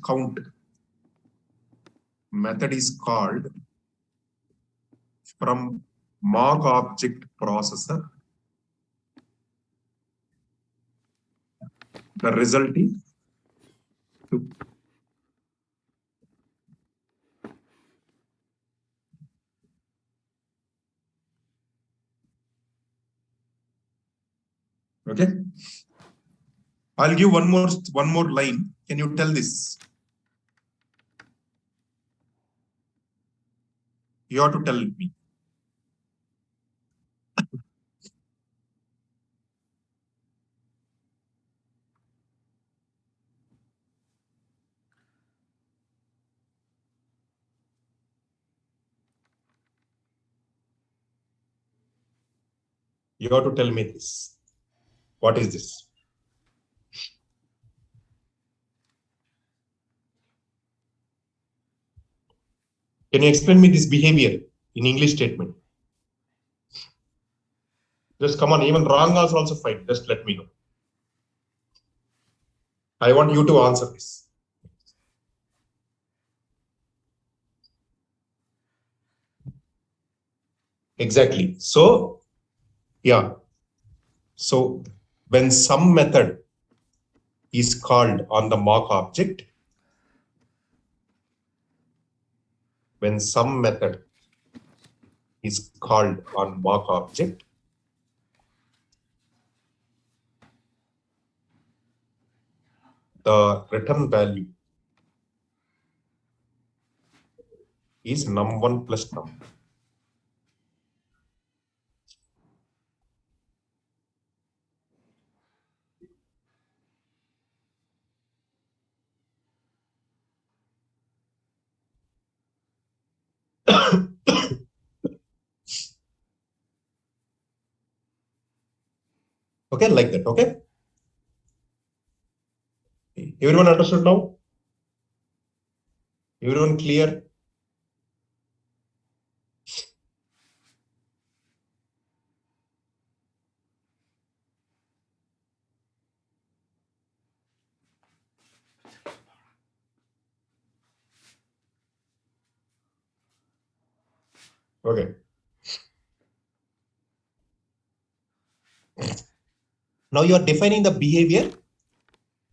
count method is called from mock object processor. The result is 2. Okay. I'll give one more line. Can you tell this? You have to tell me. You have to tell me this. What is this? Can you explain me this behavior in English statement? Just come on, even wrong also fine. Just let me know. I want you to answer this. Exactly. So, yeah. So when some method is called on the mock object, when some method is called on mock object, the return value is num1 plus num. Okay, like that. Okay. Everyone understood now? Everyone clear? Okay. Now you are defining the behavior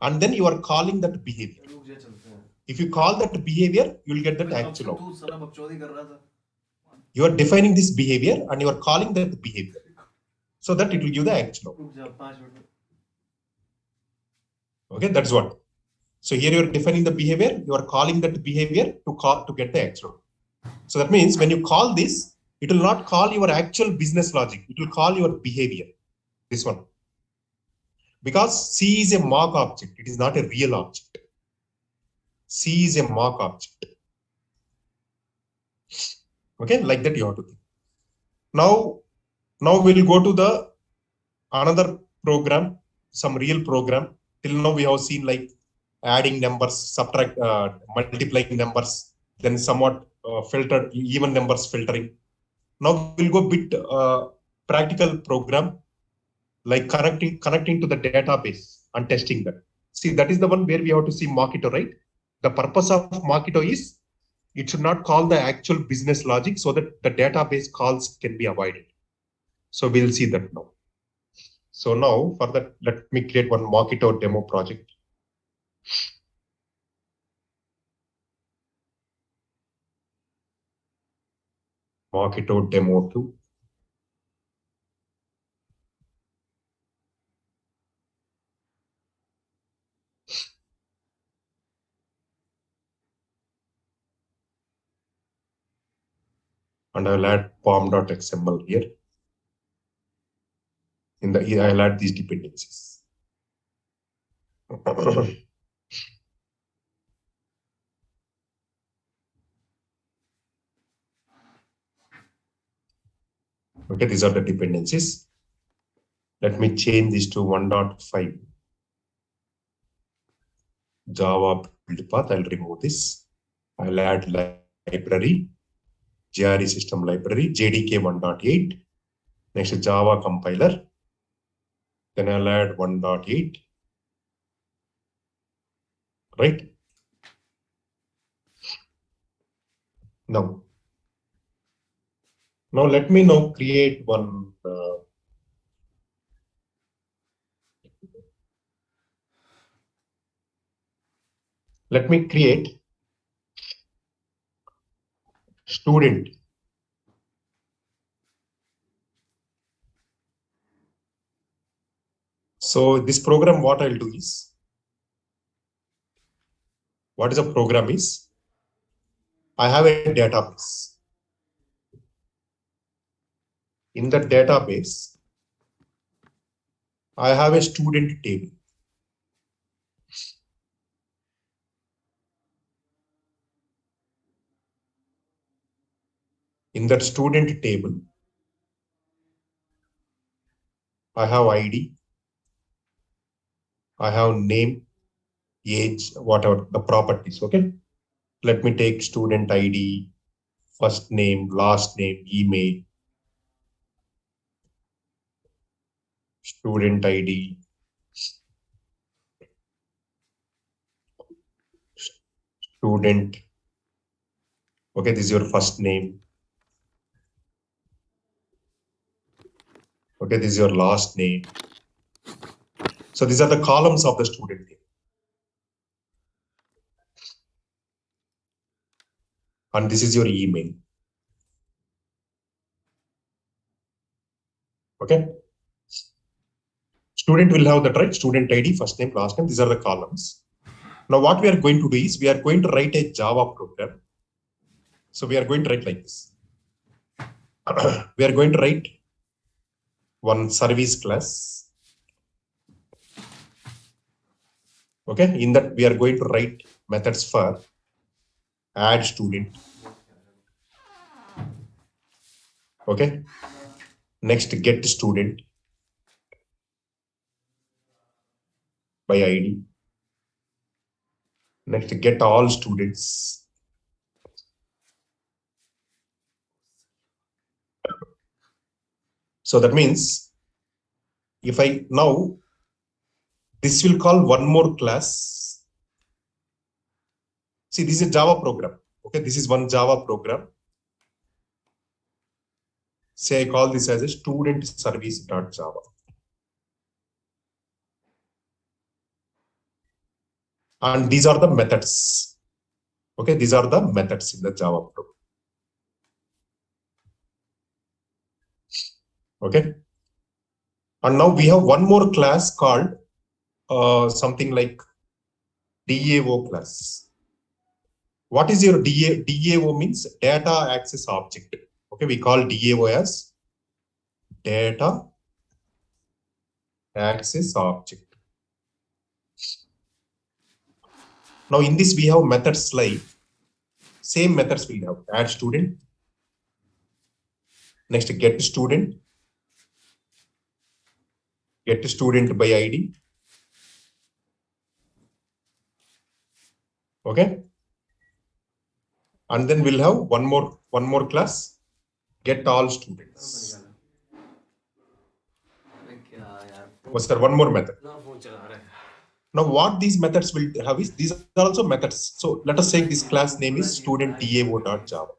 and then you are calling that behavior. If you call that behavior, you will get that actual output. You are defining this behavior and you are calling that behavior so that it will give the actual output. Okay, that's what. So here you are defining the behavior, you are calling that behavior to get the actual. So that means when you call this, it will not call your actual business logic, it will call your behavior. This one. Because C is a mock object, it is not a real object. C is a mock object. Okay, like that you have to think. Now we'll go to the another program, some real program. Till now we have seen like adding numbers, multiplying numbers, then somewhat filtered even numbers filtering. Now we'll go bit practical program like connecting to the database and testing that. See, that is the one where we have to see MOCKITO, right? The purpose of MOCKITO is it should not call the actual business logic so that the database calls can be avoided. So we'll see that now. So now for that, let me create one MOCKITO demo project. MOCKITO demo 2. And I'll add pom.xml here. I'll add these dependencies. Okay, these are the dependencies. Let me change this to 1.5. Java build path. I'll remove this. I'll add library, JRE system library, JDK 1.8. Next Java compiler. Then I'll add 1.8. Right? Now let me now create one. Let me create student. So this program, what I'll do is, what is a program is, I have a database. In the database, I have a student table. In that student table, I have ID, I have name, age, whatever the properties. Okay. Let me take student ID, first name, last name, email, student ID, student. Okay, this is your first name. Okay, this is your last name. So these are the columns of the student name. And this is your email. Okay. Student will have that, right? Student ID, first name, last name. These are the columns. Now what we are going to do is, we are going to write a Java program. So we are going to write like this. We are going to write one service class. Okay. In that, we are going to write methods for add student. Okay. Next, get student by ID. Next, get all students. So that means, if I now, this will call one more class. See, this is a Java program. Okay, this is one Java program. Say I call this as a student service.java. And these are the methods. Okay, these are the methods in the Java program. Okay. And now we have one more class called something like DAO class. What is your DAO means? Data access object. Okay, we call DAO as data access object. Now in this we have methods like, same methods we have add student, next get student by ID. Okay. And then we'll have one more class, get all students. Was there one more method? Now what these methods will have is, these are also methods. So let us say this class name is student DAO.java.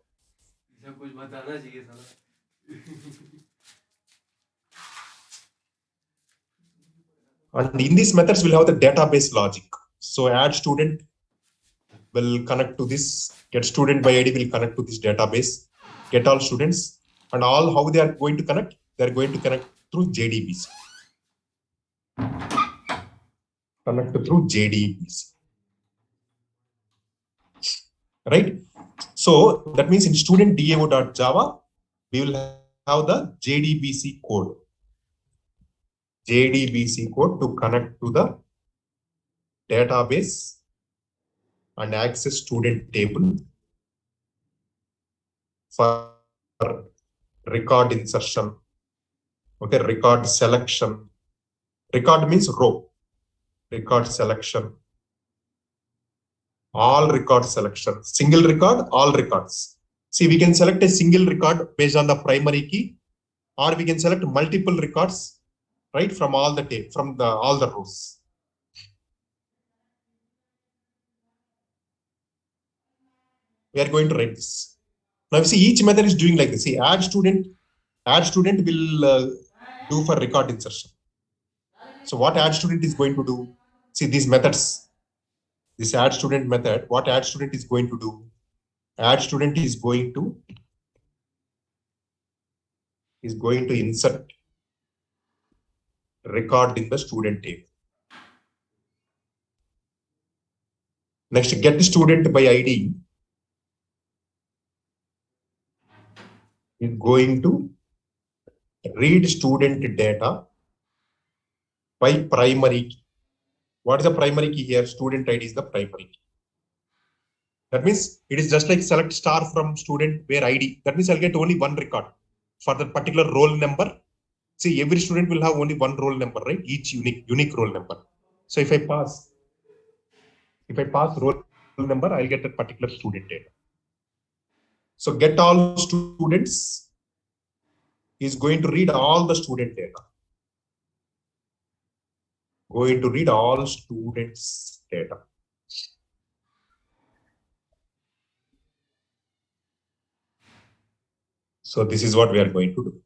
And in these methods we'll have the database logic. So add student will connect to this, get student by ID will connect to this database, get all students, and all how they are going to connect? They are going to connect through JDBC. Connect through JDBC. Right? So that means in student DAO.java, we will have the JDBC code. JDBC code to connect to the database and access student table for record insertion. Okay, record selection. Record means row. Record selection. All record selection. Single record, all records. See, we can select a single record based on the primary key, or we can select multiple records, right, from all the tape, from the all the rows. We are going to write this. Now you see each method is doing like this. See, add student will do for record insertion. So what add student is going to do? See these methods. This add student method. What add student is going to do? Add student is going to insert record in the student table. Next, get the student by ID is going to read student data by primary key. What is the primary key here? Student ID is the primary key. That means it is just like select star from student where ID. That means I'll get only one record for that particular roll number. See, every student will have only one roll number, right? Each unique roll number. So if I pass roll number, I'll get that particular student data. So get all students is going to read all the student data. Going to read all students data. So this is what we are going to do.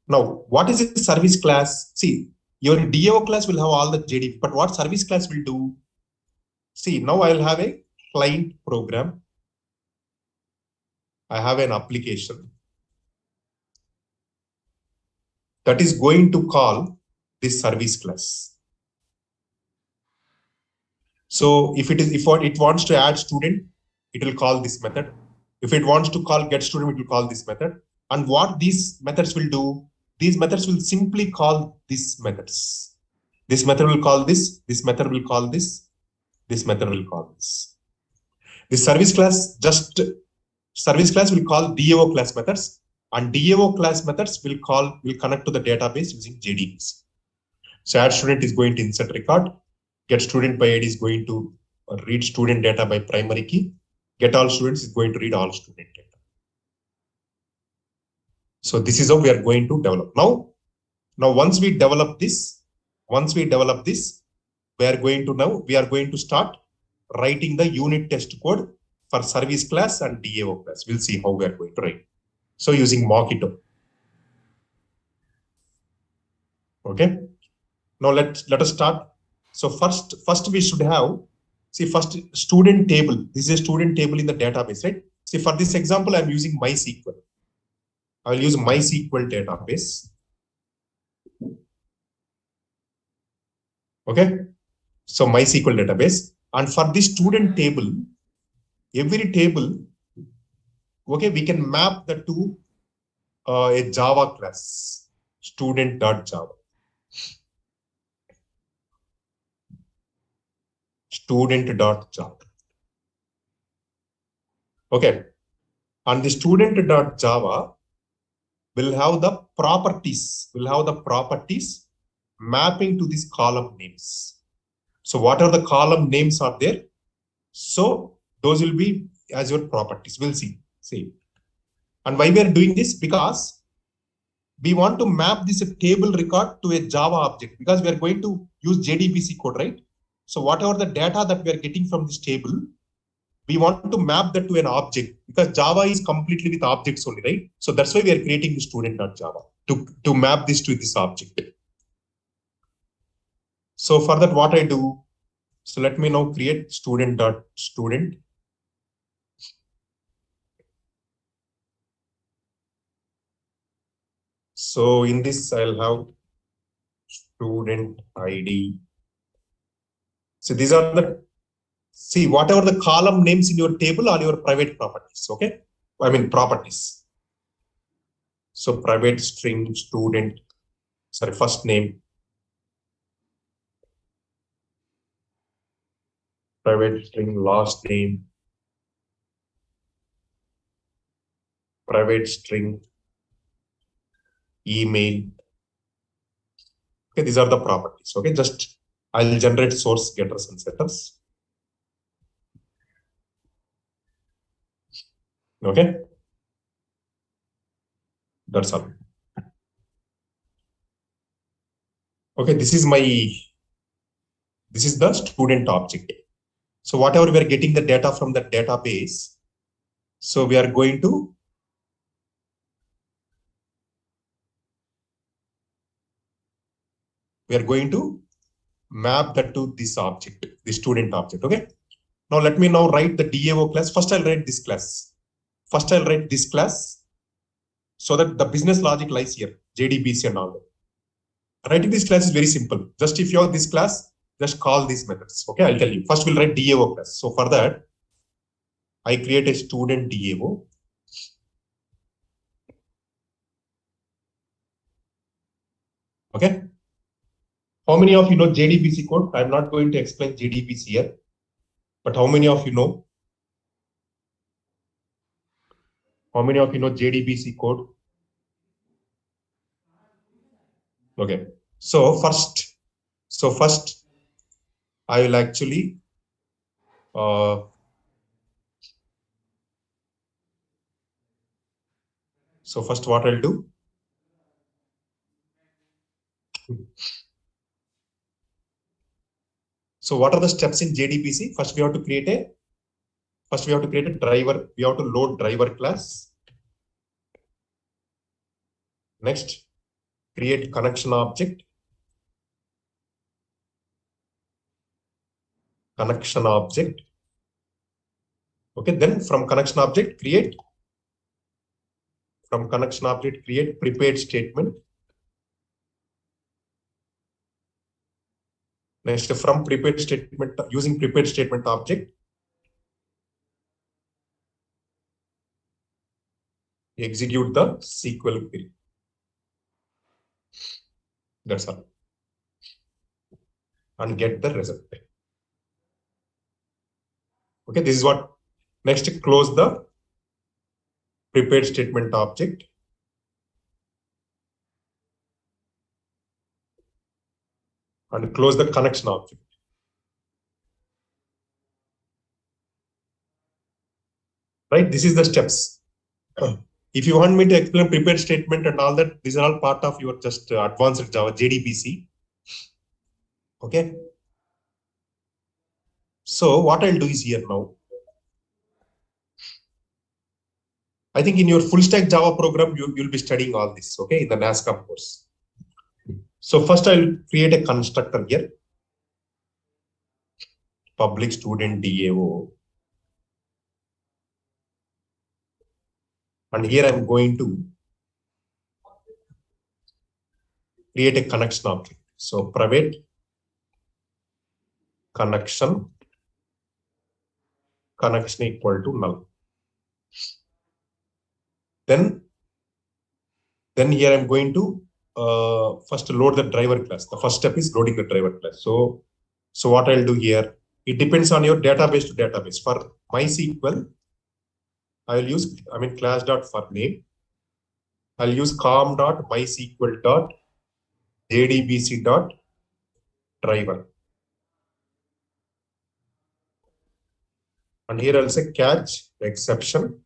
Now, what is a service class? See, your DAO class will have all the JD, but what service class will do? See, now I'll have a client program. I have an application that is going to call this service class. So if it wants to add student, it will call this method. If it wants to call get student, it will call this method. And what these methods will do, these methods will simply call these methods. This method will call this, this method will call this, this method will call this. This service class will call DAO class methods, and DAO class methods will connect to the database using JDBC. So add student is going to insert record, get student by ID is going to read student data by primary key, get all students is going to read all student data. So this is how we are going to develop. Now once we develop this, we are going to start writing the unit test code for service class and DAO class. We'll see how we are going to write. So using MOCKITO. Okay. Now let us start. So first we should have, see, first student table. This is a student table in the database, right? See, for this example, I'm using MySQL. I will use MySQL database. Okay. So MySQL database. And for this student table, every table, okay, we can map that to a Java class, student.java. Student.java. Okay. And the student.java will have the properties, mapping to these column names. So whatever the column names are there, so those will be as your properties. We'll see. And why we are doing this? Because we want to map this table record to a Java object, because we are going to use JDBC code, right? So whatever the data that we are getting from this table, we want to map that to an object, because Java is completely with objects only, right? So that's why we are creating the student.java to map this to this object. So for that, what I do, so let me now create student.student. So in this, I'll have student ID. So these are whatever the column names in your table are your private properties, okay? I mean properties. So private string student, first name, private string last name, private string email. Okay, these are the properties. Okay, just I'll generate source getters and setters. Okay, that's all. Okay, this is the student object. So whatever we are getting the data from the database, So we are going to map that to this object, the student object. Okay. Now let me now write the DAO class. First I'll write this class. So that the business logic lies here, JDBC and all that. Writing this class is very simple. Just if you have this class, just call these methods. Okay, I'll tell you. First we'll write DAO class. So for that, I create a student DAO. Okay. How many of you know JDBC code? I'm not going to explain JDBC here, but how many of you know? How many of you know JDBC code? Okay. So first I will actually so first what I'll do. So what are the steps in JDBC? First we have to create a driver. We have to load driver class. Next, create connection object. Okay, then from connection object create prepared statement. Next, from prepared statement, using prepared statement object, execute the SQL query. That's all. And get the result. Okay, this is what. Next, close the prepared statement object. And close the connection object. Right, this is the steps. If you want me to explain prepared statement and all that, these are all part of your just advanced Java JDBC. Okay. So what I'll do is here now. I think in your full stack Java program, you'll be studying all this, okay, in the NASCAM course. So first I'll create a constructor here. Public student DAO. And here I'm going to create a connection object. So private connection equal to null. Then here I'm going to first load the driver class. The first step is loading the driver class. So what I'll do here, it depends on your database to database. For MySQL, I will use class.forName. I'll use com.mysql.jdbc.driver. And here I'll say catch exception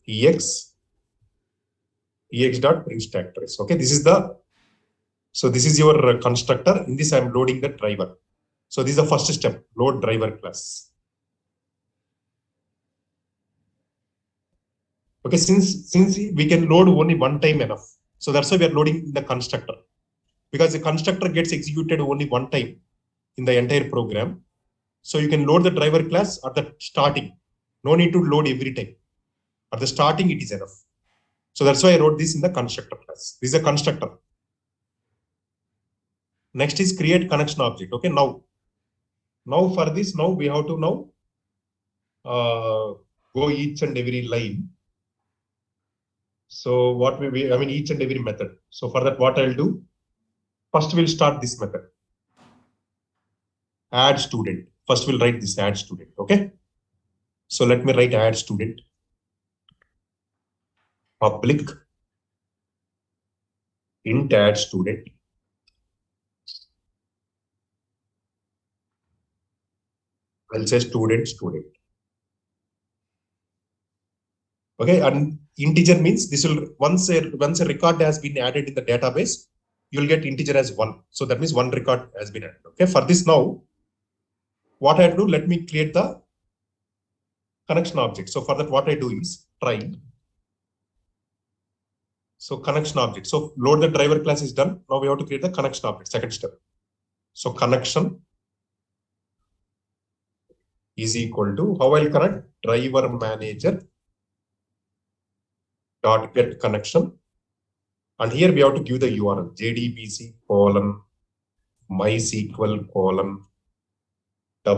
ex.bring stack trace. Okay, this is your constructor. In this I'm loading the driver. So this is the first step, load driver class. Okay, since we can load only one time enough, so that's why we are loading the constructor, because the constructor gets executed only one time in the entire program. So you can load the driver class at the starting. No need to load every time. At the starting, it is enough. So that's why I wrote this in the constructor class. This is a constructor. Next is create connection object. Okay, now for this, now we have to go each and every line. So what each and every method. So for that, what I'll do, first we'll start this method. Add student. First we'll write this add student. Okay. So let me write add student. Public int add student. I'll say student. Okay, and integer means this will once a record has been added in the database, you'll get integer as 1. So that means one record has been added. Okay, for this now, what I have to do, let me create the connection object. So for that, what I do is try. So connection object. So load the driver class is done. Now we have to create the connection object, second step. So connection is equal to, how I'll connect? Driver manager dot get connection. And here we have to give the URL jdbc colon mysql colon /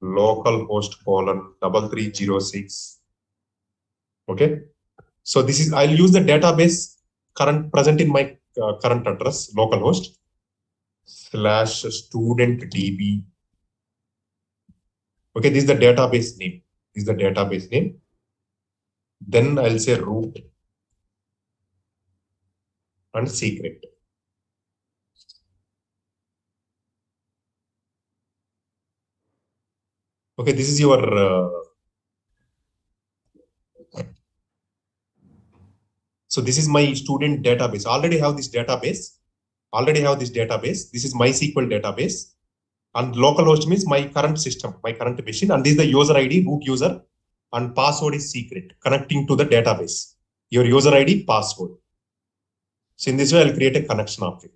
localhost colon 3306. Okay. So this is, I'll use the database present in my current address, localhost /studentdb. Okay, this is the database name. This is the database name. Then I'll say root and secret. Okay, this is your so this is my student database. Already have this database. This is MySQL database. And localhost means my current system, my current machine. And this is the user ID, root user, and password is secret, connecting to the database. Your user ID, password. So in this way, I'll create a connection object.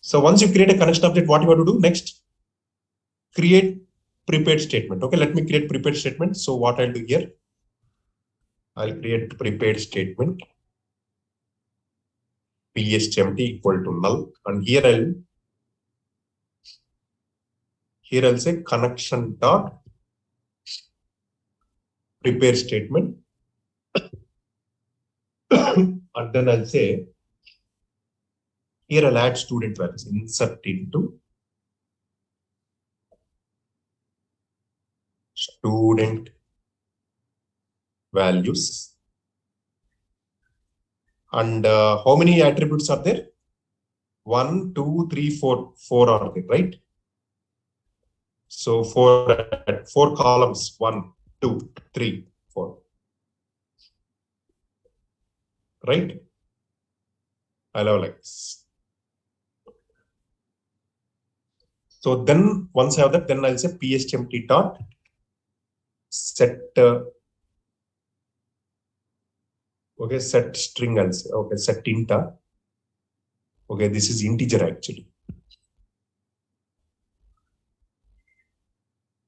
So once you create a connection object, what you have to do next? Create prepared statement. Okay, let me create prepared statement. So what I'll do here, I'll create prepared statement. PSTMT equal to null. And here I'll say connection dot prepare statement. And then I'll say, here I'll add student values, insert into student values. And how many attributes are there? 1, 2, 3, 4. 4 are there, right? So 4 columns, 1, 2, 3, 4. Right? I'll have like this. So then once I have that, then I'll say PSTMT dot set okay, set string, I'll say, okay, set inta. Okay, this is integer actually.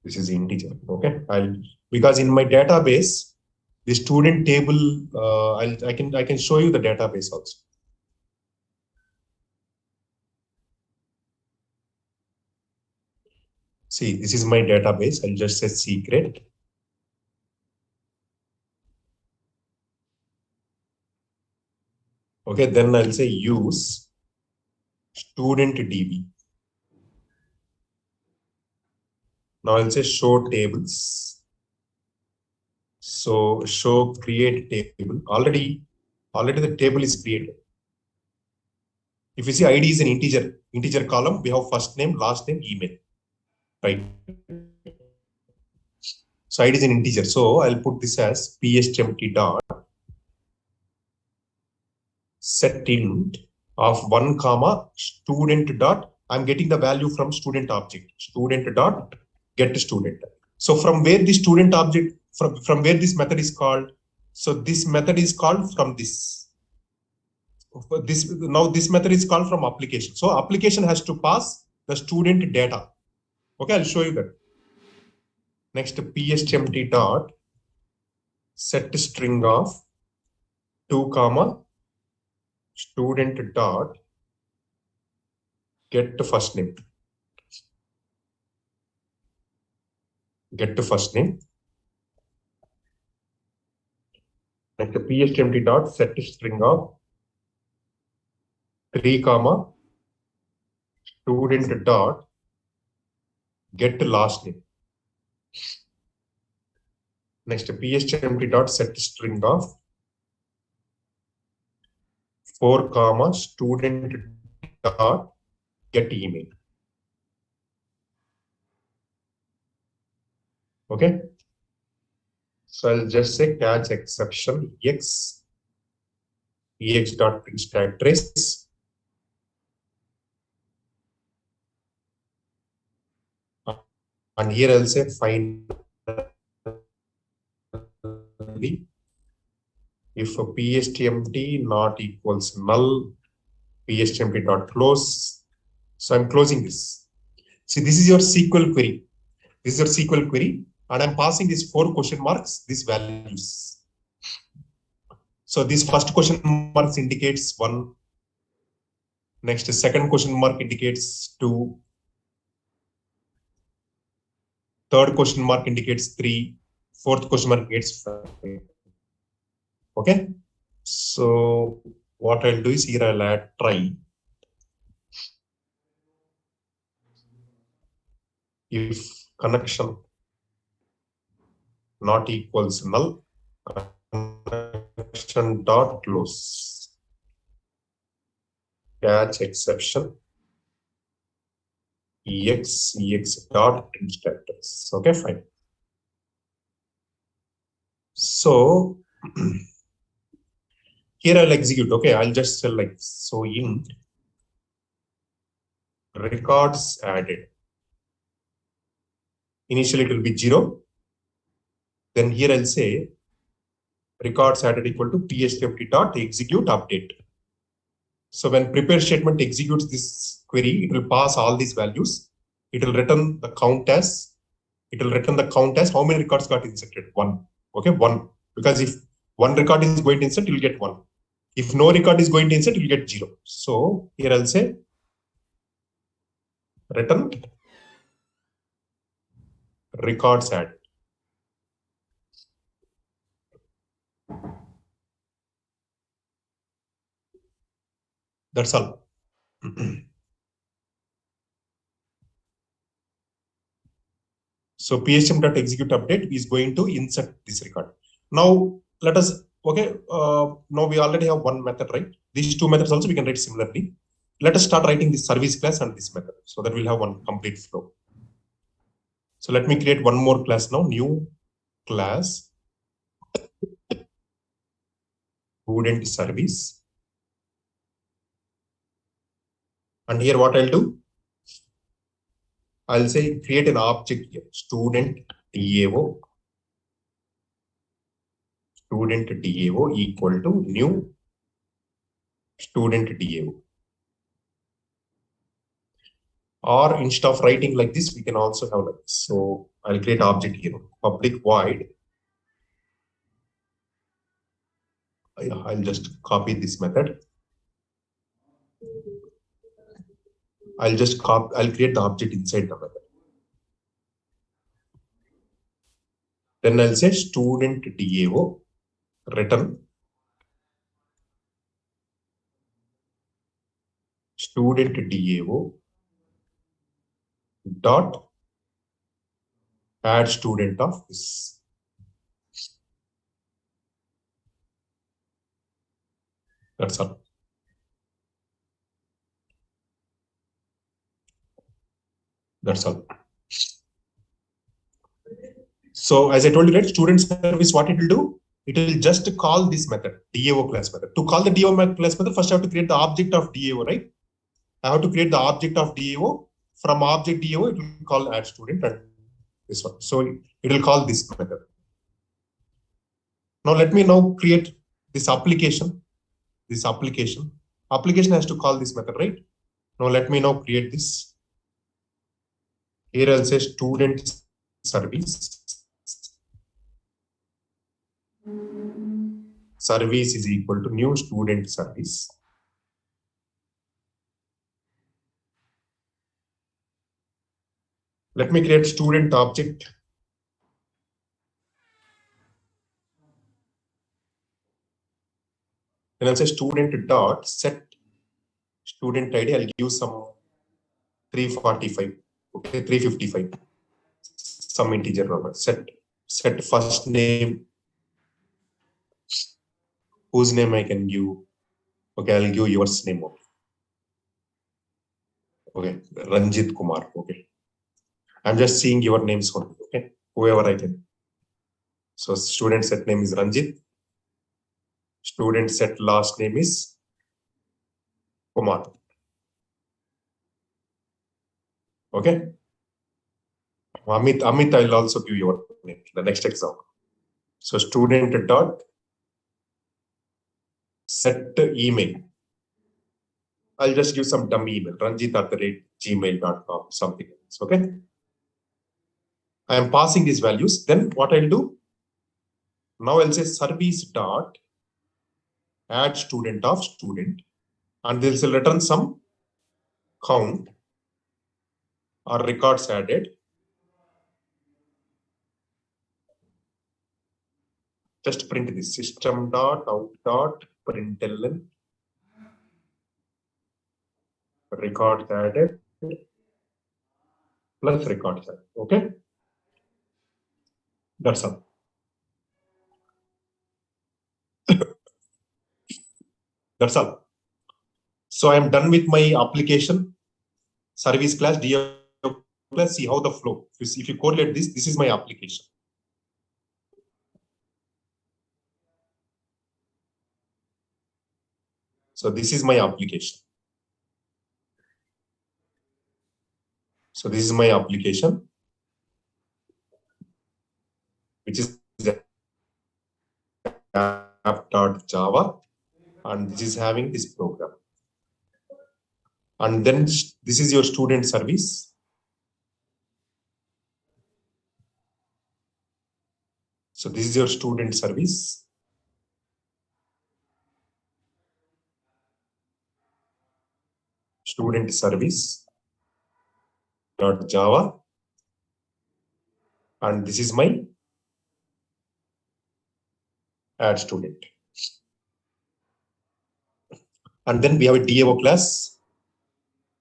This is integer. Okay, because in my database, the student table, I can show you the database also. See, this is my database. I'll just say secret. Okay, then I'll say use student DB. Now I'll say show tables. So show create table. Already the table is created. If you see ID is an integer column, we have first name, last name, email. Right. So ID is an integer. So I'll put this as PSTMT dot set int of 1 comma student dot. I'm getting the value from student object. Student dot get student. So from where the student object, from where this method is called. So this method is called from this. Now this method is called from application. So application has to pass the student data. Okay, I'll show you that. Next, PSTMT dot set string of 2 comma student dot get first name. Get the first name. Next, PSTMT dot set string of 3 comma student dot get last name. Next, PSTMT dot set string of 4 comma student dot get email. Okay. So I'll just say catch exception ex dot print stack trace. And here I'll say find if a PSTMT not equals null, PSTMT dot close. So I'm closing this. See, this is your SQL query. This is your SQL query, and I'm passing these 4 question marks, these values. So this first question marks indicates 1. Next, second question mark indicates 2. Third question mark indicates 3. Fourth question mark indicates 5. Okay. So what I'll do is here I'll add try. If connection not equals null, connection dot close. Catch exception. Ex dot instructors. Okay, fine. So here I'll execute. Okay, I'll just tell like so int records added. Initially it will be 0. Then here I'll say records added equal to PSTMT dot execute update. So when prepare statement executes this query, it will pass all these values. It will return the count as how many records got inserted. 1. Okay, 1. Because if 1 record is going to insert, you will get 1. If no record is going to insert, you will get 0. So here I'll say return records added. That's all. So PSTM.execute update is going to insert this record. Now let us, okay, now we already have one method, right? These 2 methods also we can write similarly. Let us start writing this service class and this method so that we'll have one complete flow. So let me create one more class now, new class, student service. And here what I'll do, I'll say create an object here, student DAO equal to new student DAO. Or instead of writing like this, we can also have like this. So I'll create object here, public void. I'll just copy this method. I'll create the object inside the method. Then I'll say student DAO return student DAO dot add student of this. That's all. That's all. So as I told you, right, student service, what it will do? It will just call this method, DAO class method. To call the DAO class method, first I have to create the object of DAO, right? I have to create the object of DAO. From object DAO, it will call add student and this one. So it will call this method. Now let me now create this application. This application has to call this method, right? Now let me now create this. Here I'll say student service. Service is equal to new student service. Let me create student object. Then I'll say student dot set student ID. I'll give some 345, okay, 355, some integer number. Set first name, whose name I can give. Okay, I'll give yours name. Okay, Ranjit Kumar. Okay, I'm just seeing your names only. Okay, whoever I can. So student set name is Ranjit. Student set last name is Kumar. Okay. Amit, I'll also give your name, the next example. So student dot set email. I'll just give some dummy email, ranjit@gmail.com, something else. Okay. I am passing these values. Then what I'll do? Now I'll say service dot add student of student, and this will return some count or records added. Just print this system dot out dot println records added plus records added. Okay, that's all. That's all. So I'm done with my application service class DO class. See how the flow. If you correlate this, this is my application. So this is my application. So this is my application, which is app.java, and this is having this program. And then this is your student service. So this is your student service. Student service .java, and this is my add student. And then we have a DAO class,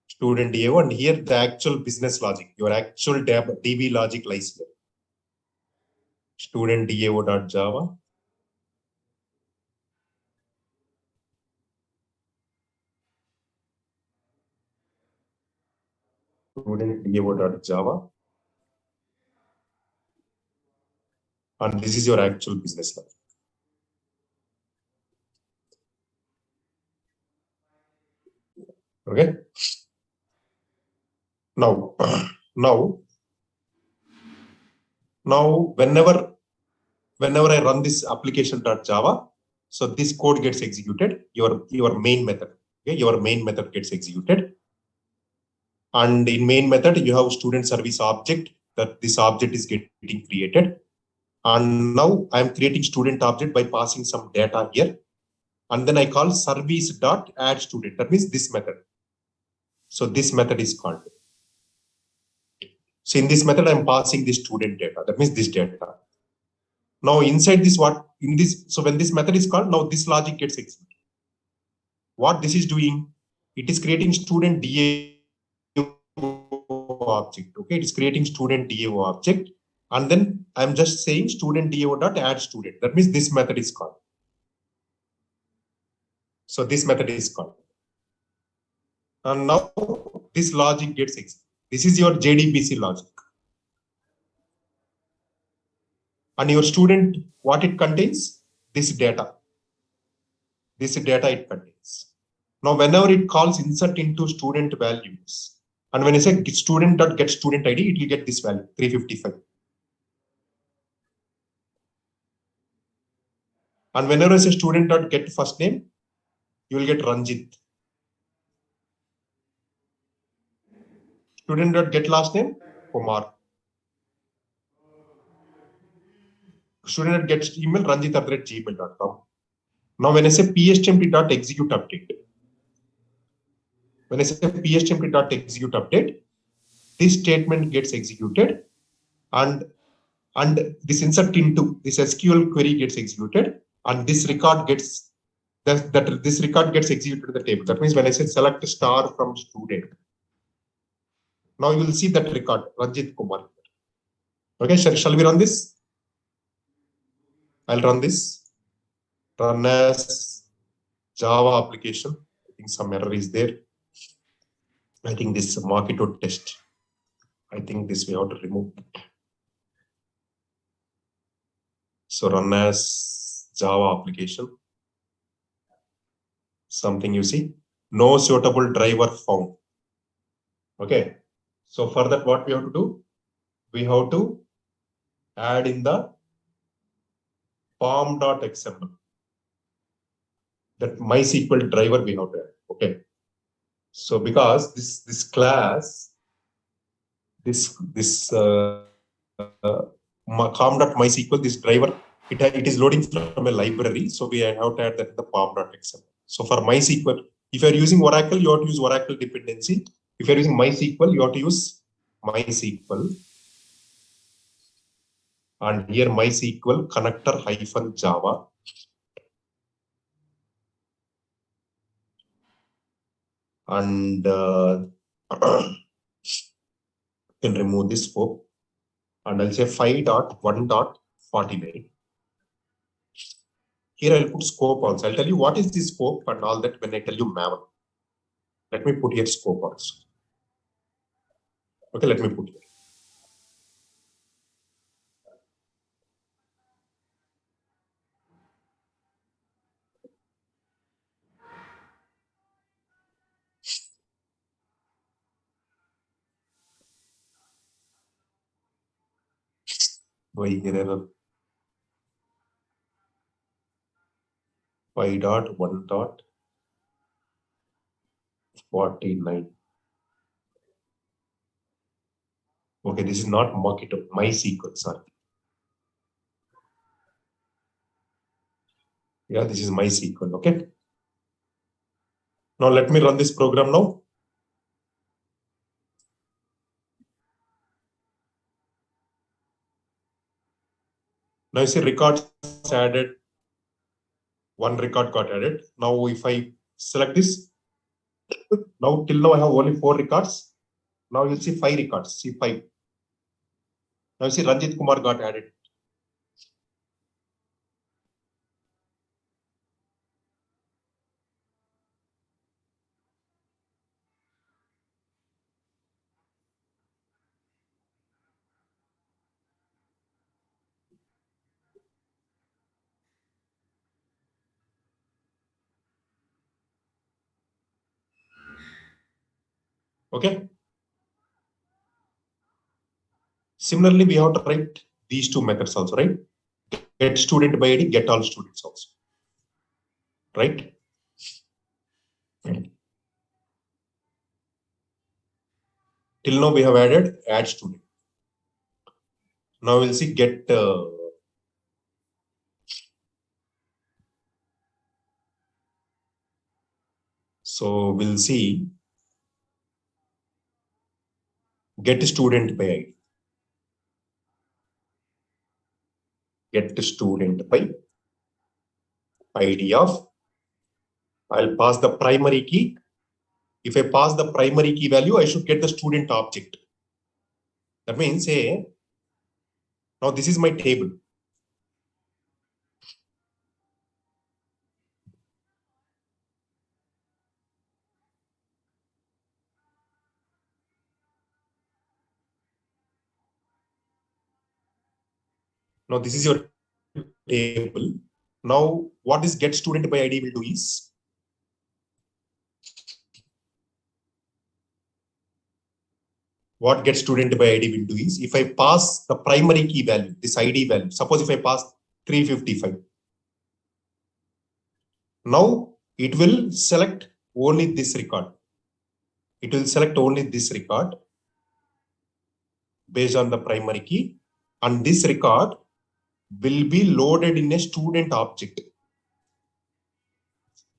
student DAO, and here the actual business logic, your actual DB logic lies here. Student DAO.java. Student DAO.java. And this is your actual business logic. Okay. Now, whenever I run this application.java, so this code gets executed, your main method. Okay, your main method gets executed. And in main method, you have student service object, that this object is getting created. And now I'm creating student object by passing some data here. And then I call service.add student. That means this method. So this method is called. So in this method, I'm passing the student data. That means this data. Now inside this, so when this method is called, now this logic gets executed. What this is doing, it is creating student DAO object. Okay, it is creating student DAO object. And then I'm just saying student DAO.add student. That means this method is called. So this method is called. And now this logic gets executed. This is your JDBC logic. And your student, what it contains? This data. This data it contains. Now, whenever it calls insert into student values, and when I say student.get student ID, it will get this value, 355. And whenever I say student.get first name, you will get Ranjit. Student.get last name, Kumar. Student.get email, ranjit@gmail.com. Now, when I say pstmp.execute update, when I say pstmp.execute update, this statement gets executed, and this insert into this SQL query gets executed, and this record gets this record gets executed in the table. That means when I say select star from student, now you will see that record Ranjit Kumar. Okay, shall we run this? I'll run this. Run as Java application. I think some error is there. I think this MOCKITO test. I think this we have to remove it. So run as Java application. Something you see. No suitable driver found. Okay. So for that, what we have to do? We have to add in the form.xml. that MySQL driver we have to add. Okay. So because this class, this com.mysql, this driver, it is loading from a library. So we have to add that in the pom.xml. So for MySQL, if you are using Oracle, you have to use Oracle dependency. If you are using MySQL, you have to use MySQL. And here MySQL connector -java. And can remove this scope. And I'll say 5.1.49. Here I'll put scope also. I'll tell you what is the scope and all that when I tell you Maven. Let me put here scope also. Okay, let me put here. Why here error? 5.1.49. Okay, this is not MOCKITO, MySQL, sorry. Yeah, this is MySQL, okay? Now let me run this program now. Now you see records added. One record got added. Now if I select this, now till now I have only 4 records. Now you'll see 5 records. See 5. Now you see Ranjit Kumar got added. Okay. Similarly, we have to write these 2 methods also, right? Get student by ID, get all students also. Right? Till now we have added add student. Now we'll see get so we'll see get student by ID. Get student by ID of, I'll pass the primary key. If I pass the primary key value, I should get the student object. That means, say, now this is my table. Now this is your table. Now what this get student by ID will do is, what get student by ID will do is, if I pass the primary key value, this ID value, suppose if I pass 355, now it will select only this record. It will select only this record based on the primary key, and this record will be loaded in a student object,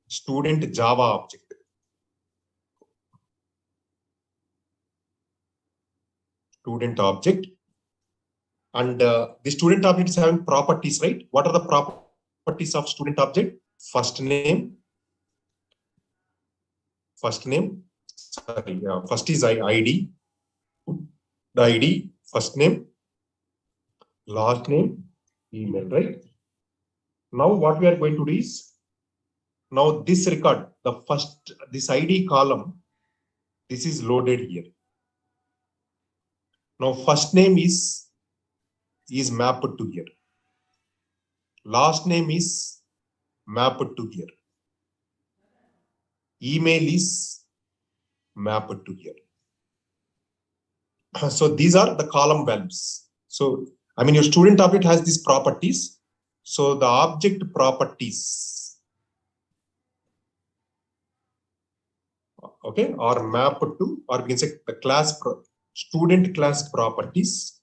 student Java object. Student object. And the student object is having properties, right? What are the properties of student object? First name. First is ID. The ID, first name, last name, email, right? Now what we are going to do is, now this record, the first, this ID column, this is loaded here. Now first name is mapped to here. Last name is mapped to here. Email is mapped to here. So these are the column values. So, I mean, your student object has these properties. So the object properties Okay, or map to, or we can say the class student class properties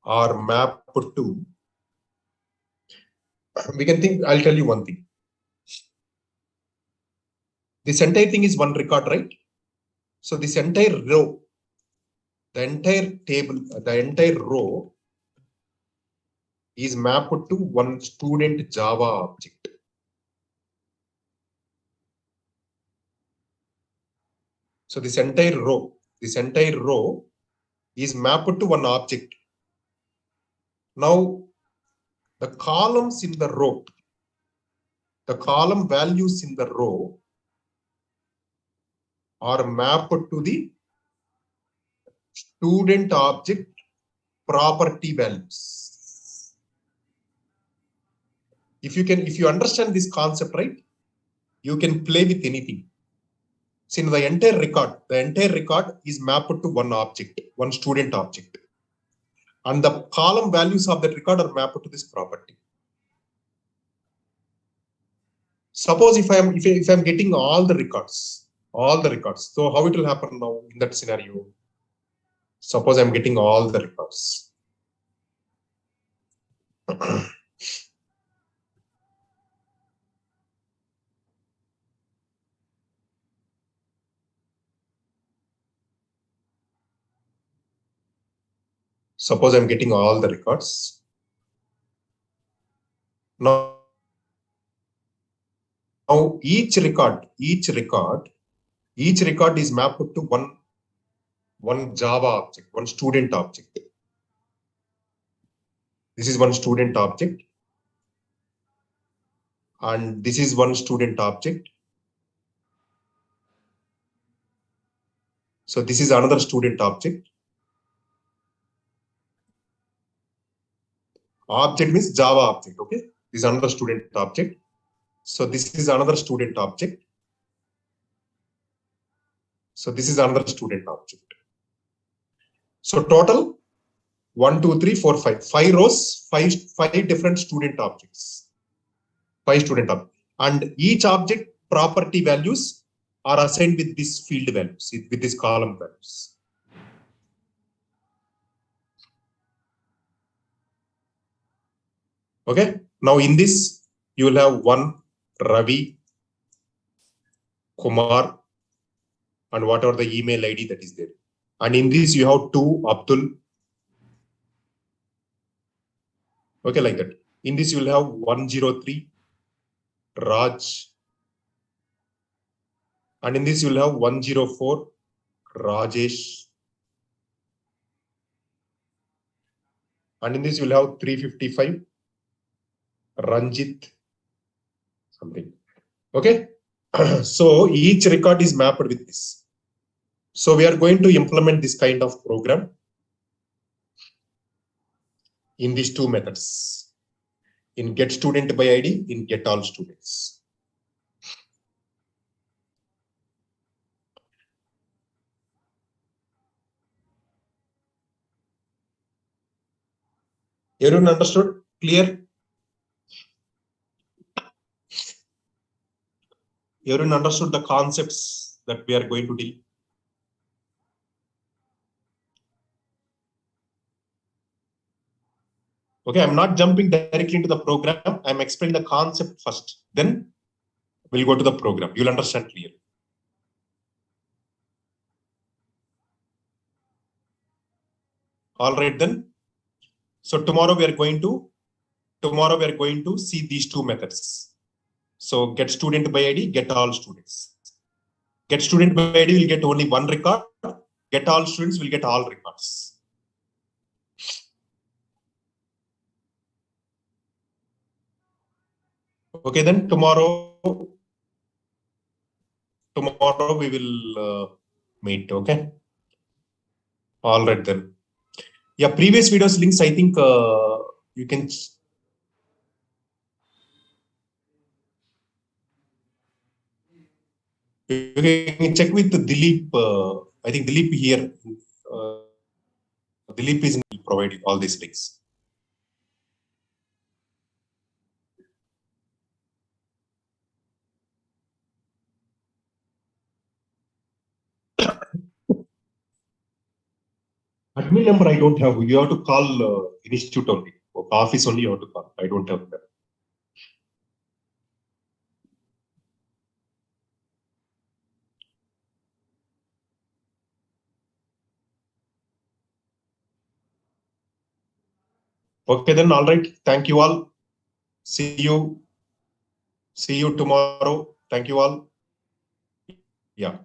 are mapped to, we can think, I'll tell you one thing. This entire thing is one record, right? So this entire row, the entire table, the entire row is mapped to one student Java object. So this entire row is mapped to one object. Now, the columns in the row, the column values in the row are mapped to the student object property values. If you understand this concept, right, you can play with anything. See, the entire record is mapped to one object, one student object. And the column values of that record are mapped to this property. Suppose if I'm getting all the records, so how it will happen now in that scenario? Suppose I'm getting all the records. Suppose I'm getting all the records. Now each record is mapped to one Java object, one student object. This is one student object. And this is one student object. So this is another student object. Object means Java object, okay? This is another student object. So this is another student object. So this is another student object. So total 1, 2, 3, 4, 5. 5 rows, five different student objects. 5 student objects. And each object property values are assigned with this field values, with this column values. Okay. Now in this, you will have one Ravi, Kumar, and whatever the email ID that is there. And in this, you have 2 Abdul. Okay, like that. In this, you will have 103 Raj. And in this, you will have 104 Rajesh. And in this, you will have 355 Ranjit. Something. Okay. So each record is mapped with this. So we are going to implement this kind of program in these 2 methods. In get student by ID, in get all students. Everyone understood? Clear? Everyone understood the concepts that we are going to deal? Okay, I'm not jumping directly into the program. I'm explaining the concept first. Then we'll go to the program. You'll understand clearly. All right then. So tomorrow we are going to see these 2 methods. So get student by ID, get all students. Get student by ID will get only one record. Get all students will get all records. Okay, then tomorrow we will meet. Okay. All right then. Yeah, previous videos links, I think you can check with Dilip. I think Dilip here. Dilip is providing all these links. Admin number I don't have. You have to call institute only. Office only you have to call. I don't have that. Okay, then all right. Thank you all. See you. See you tomorrow. Thank you all. Yeah.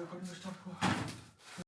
recording stop.